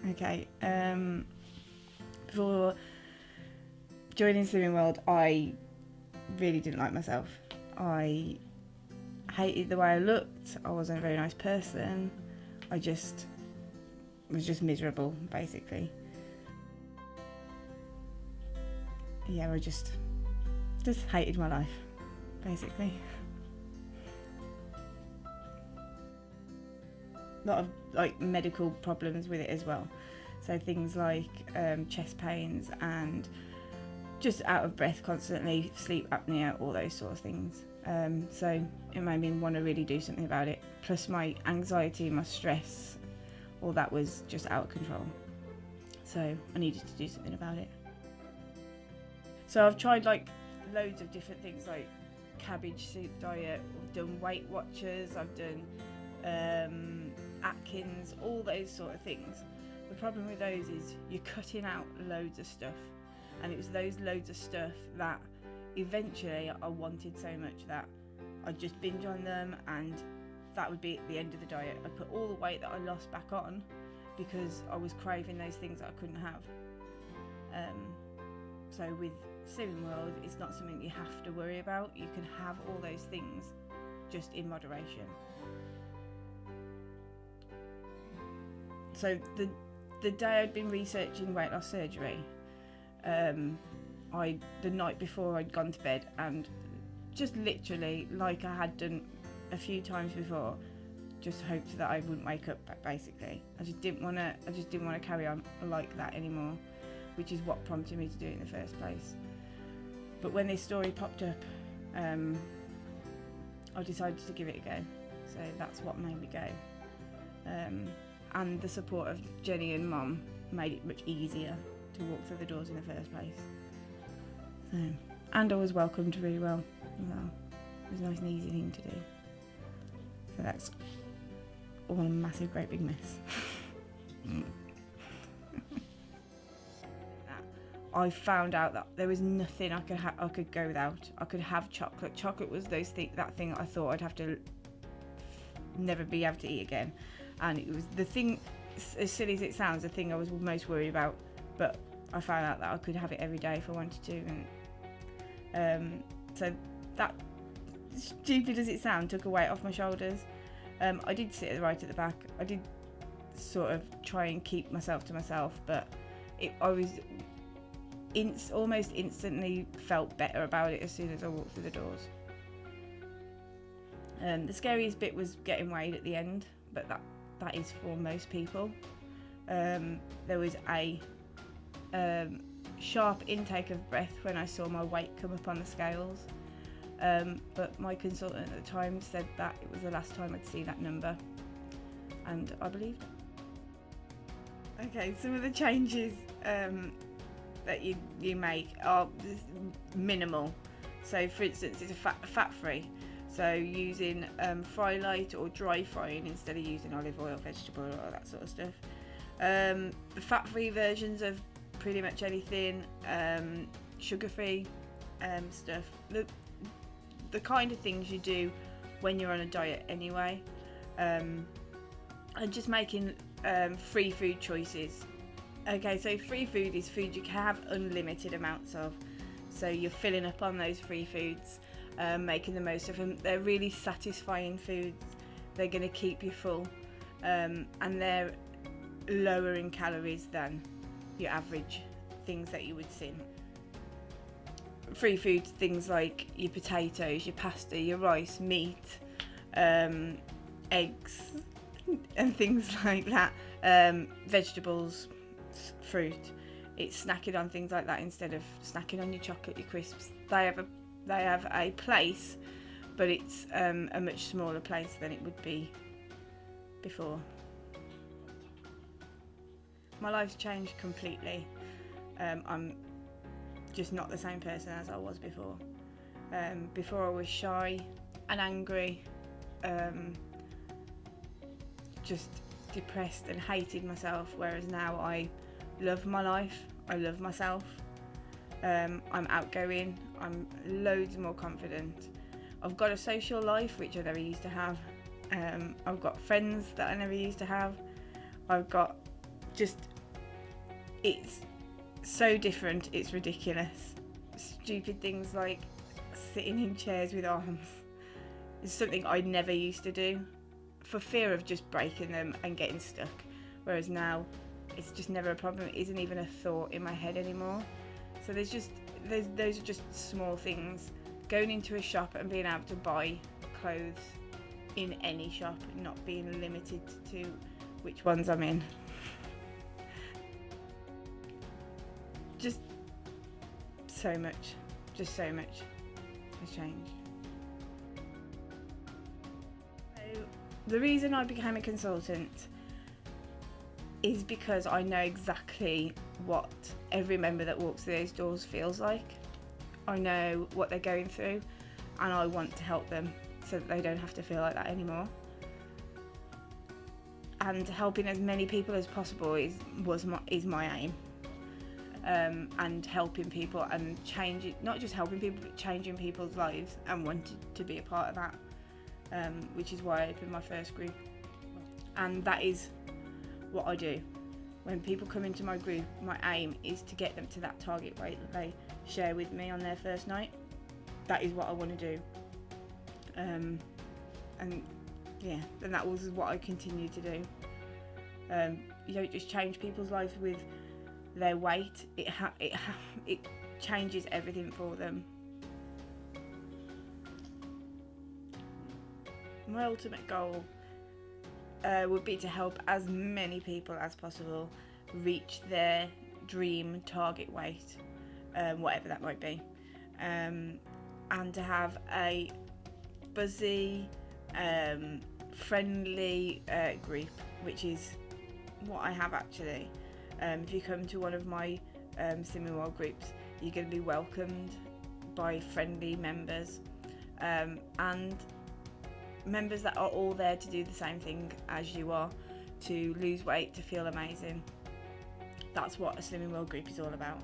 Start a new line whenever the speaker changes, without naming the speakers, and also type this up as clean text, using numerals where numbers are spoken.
Okay, before joining Slimming World, I really didn't like myself. I hated the way I looked. I wasn't a very nice person. I was just miserable, basically. Yeah, I just hated my life, basically. A lot of medical problems with it as well. So things like chest pains and just out of breath constantly, sleep apnea, all those sort of things. So it made me want to really do something about it. Plus my anxiety, my stress, all that was just out of control. So I needed to do something about it. So I've tried loads of different things, like cabbage soup diet. I've done Weight Watchers. I've done Atkins, all those sort of things. The problem with those is you're cutting out loads of stuff, and it was those loads of stuff that eventually I wanted so much that I'd just binge on them, and that would be at the end of the diet. I'd put all the weight that I lost back on because I was craving those things that I couldn't have. So with Slimming World, it's not something you have to worry about. You can have all those things just in moderation. So the day I'd been researching weight loss surgery, the night before I'd gone to bed, and just literally, like I had done a few times before, just hoped that I wouldn't wake up, basically. I just didn't want to carry on like that anymore, which is what prompted me to do it in the first place. But when this story popped up, I decided to give it a go. So that's what made me go. And the support of Jenny and Mum made it much easier to walk through the doors in the first place. So, and I was welcomed really well. It was a nice and easy thing to do. So that's all a massive, great big mess. I found out that there was nothing I could go without. I could have chocolate. Chocolate was that thing I thought I'd have to never be able to eat again. And it was the thing, as silly as it sounds, the thing I was most worried about. But I found out that I could have it every day if I wanted to. And so that, stupid as it sounds, took a weight off my shoulders. I did sit right at the back. I did sort of try and keep myself to myself, but I was almost instantly felt better about it as soon as I walked through the doors. The scariest bit was getting weighed at the end, but that is for most people. There was a sharp intake of breath when I saw my weight come up on the scales, but my consultant at the time said that it was the last time I'd see that number, and I believed it. Okay, some of the changes that you make are minimal. So for instance, it's fat-free. So using fry light or dry frying instead of using olive oil, vegetable oil, all that sort of stuff. The fat-free versions of pretty much anything, sugar-free stuff. The kind of things you do when you're on a diet anyway. And just making free food choices. Okay, so free food is food you can have unlimited amounts of. So you're filling up on those free foods. Making the most of them. They're really satisfying foods. They're going to keep you full, and they're lower in calories than your average things that you would see. Free foods, things like your potatoes, your pasta, your rice, meat, eggs, and things like that. Vegetables, fruit. It's snacking on things like that instead of snacking on your chocolate, your crisps. They have a place, but it's a much smaller place than it would be before. My life's changed completely. I'm just not the same person as I was before. Before I was shy and angry, just depressed and hated myself, whereas now I love my life, I love myself. I'm outgoing, I'm loads more confident. I've got a social life which I never used to have. I've got friends that I never used to have. I've got just it's so different, it's ridiculous. Stupid things like sitting in chairs with arms is something I never used to do for fear of just breaking them and getting stuck, whereas now it's just never a problem. It isn't even a thought in my head anymore. So those are just small things. Going into a shop and being able to buy clothes in any shop, not being limited to which ones I'm in. Just so much has changed. So the reason I became a consultant is because I know exactly what every member that walks through those doors feels like. I know what they're going through, and I want to help them so that they don't have to feel like that anymore. And helping as many people as possible is my aim. And helping people and changing, not just helping people, but changing people's lives, and wanted to be a part of that, which is why I opened my first group. And that is what I do. When people come into my group, my aim is to get them to that target weight that they share with me on their first night. That is what I want to do. And that was what I continue to do. You don't just change people's lives with their weight, it changes everything for them. My ultimate goal would be to help as many people as possible reach their dream target weight, whatever that might be, and to have a buzzy, friendly group, which is what I have actually. If you come to one of my Slimmg groups, you're going to be welcomed by friendly members, and members that are all there to do the same thing as you are, to lose weight, to feel amazing. That's what a Slimmg group is all about.